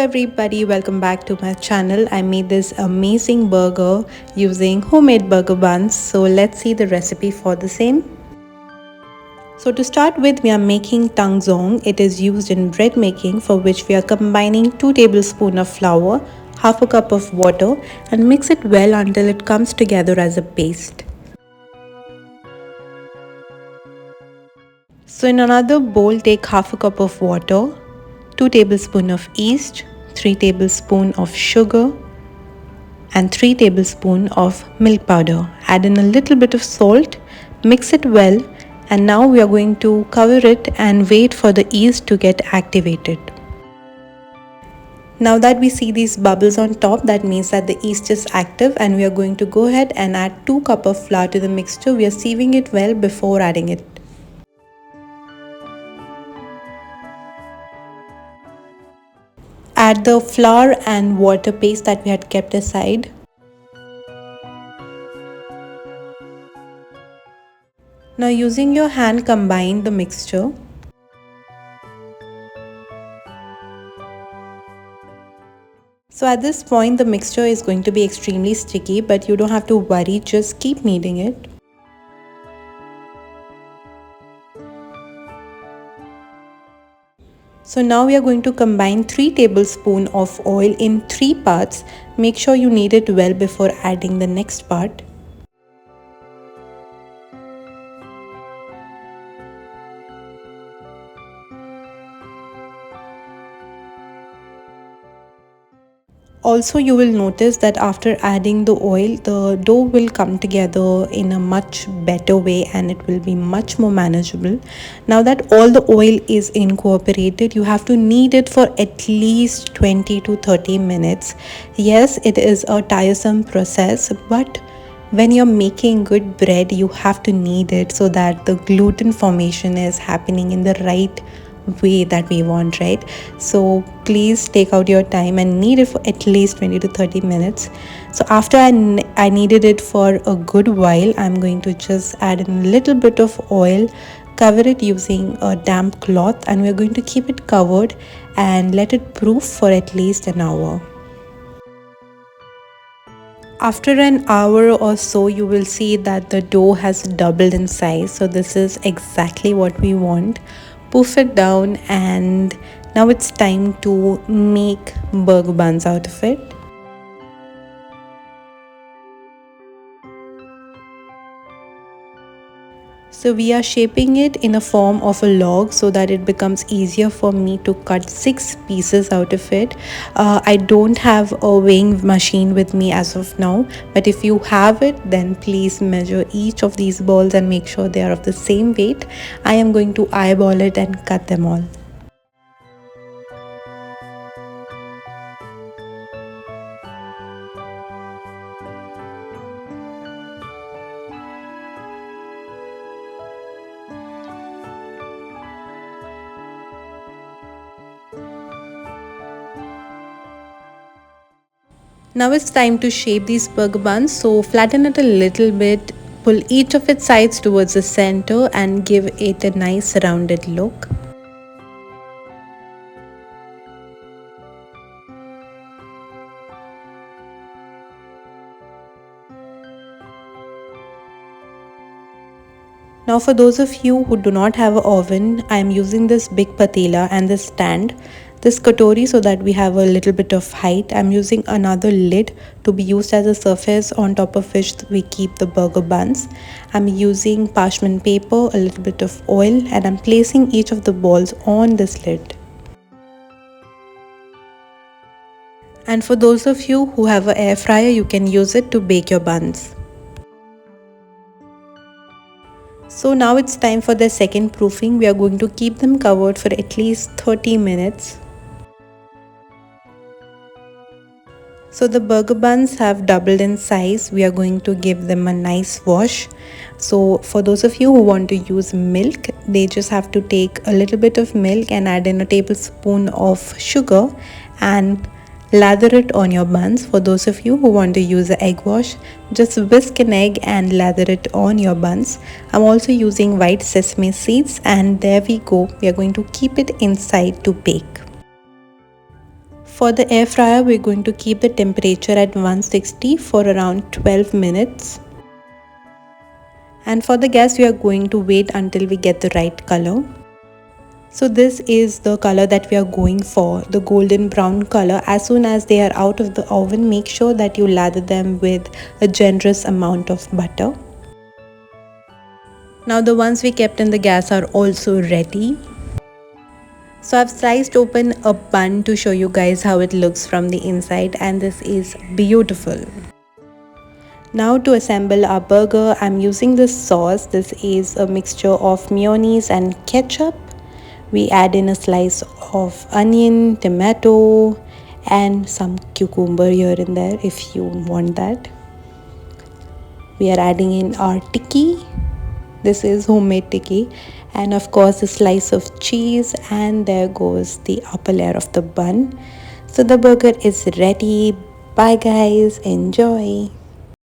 everybody, welcome back to my channel. I made this amazing burger using homemade burger buns. So let's see the recipe for the same. So to start with, we are making Tangzhong. It is used in bread making, for which we are combining 2 tablespoons of flour, half a cup of water and mix it well until it comes together as a paste. So in another bowl, take half a cup of water, 2 tablespoons of yeast, 3 tablespoons of sugar and 3 tablespoons of milk powder. Add in a little bit of salt, mix it well, and now we are going to cover it and wait for the yeast to get activated. Now that we see these bubbles on top, that means that the yeast is active, and we are going to go ahead and add 2 cups of flour to the mixture. We are sieving it well before adding it. Add the flour and water paste that we had kept aside. Now using your hand, combine the mixture. So at this point the mixture is going to be extremely sticky, but you don't have to worry, just keep kneading it. So now we are going to combine 3 tablespoons of oil in 3 parts. Make sure you knead it well before adding the next part. Also, you will notice that after adding the oil, the dough will come together in a much better way and it will be much more manageable. Now that all the oil is incorporated, you have to knead it for at least 20 to 30 minutes. Yes, it is a tiresome process, but when you're making good bread, you have to knead it so that the gluten formation is happening in the right way that we want, right? So please take out your time and knead it for at least 20 to 30 minutes. So after I kneaded it for a good while, I'm going to just add in a little bit of oil, cover it using a damp cloth, and we're going to keep it covered and let it proof for at least an hour. After an hour or so, you will see that the dough has doubled in size. So this is exactly what we want. Poof it down, and now it's time to make burger buns out of it. So we are shaping it in a form of a log so that it becomes easier for me to cut 6 pieces out of it. I don't have a weighing machine with me as of now, but if you have it, then please measure each of these balls and make sure they are of the same weight. I am going to eyeball it and cut them all. Now it's time to shape these burger buns. So flatten it a little bit, pull each of its sides towards the center and give it a nice rounded look. Now for those of you who do not have an oven, I am using this big patela and this stand, this katori, so that we have a little bit of height. I'm using another lid to be used as a surface on top of which we keep the burger buns. I'm using parchment paper, a little bit of oil, and I'm placing each of the balls on this lid. And for those of you who have an air fryer, you can use it to bake your buns. So now it's time for the second proofing. We are going to keep them covered for at least 30 minutes. So the burger buns have doubled in size. We are going to give them a nice wash. So for those of you who want to use milk, they just have to take a little bit of milk and add in a tablespoon of sugar and lather it on your buns. For those of you who want to use an egg wash, just whisk an egg and lather it on your buns. I'm also using white sesame seeds, and there we go. We are going to keep it inside to bake. For the air fryer, we're going to keep the temperature at 160 for around 12 minutes. And for the gas, we are going to wait until we get the right color. So this is the color that we are going for, the golden brown color. As soon as they are out of the oven, make sure that you lather them with a generous amount of butter. Now the ones we kept in the gas are also ready. So I've sliced open a bun to show you guys how it looks from the inside, and this is beautiful. Now to assemble our burger, I'm using this sauce. This is a mixture of mayonnaise and ketchup. We add in a slice of onion, tomato, and some cucumber here and there if you want that. We are adding in our tikki. This is homemade tikki, and of course a slice of cheese, and there goes the upper layer of the bun. So the burger is ready. Bye guys, enjoy.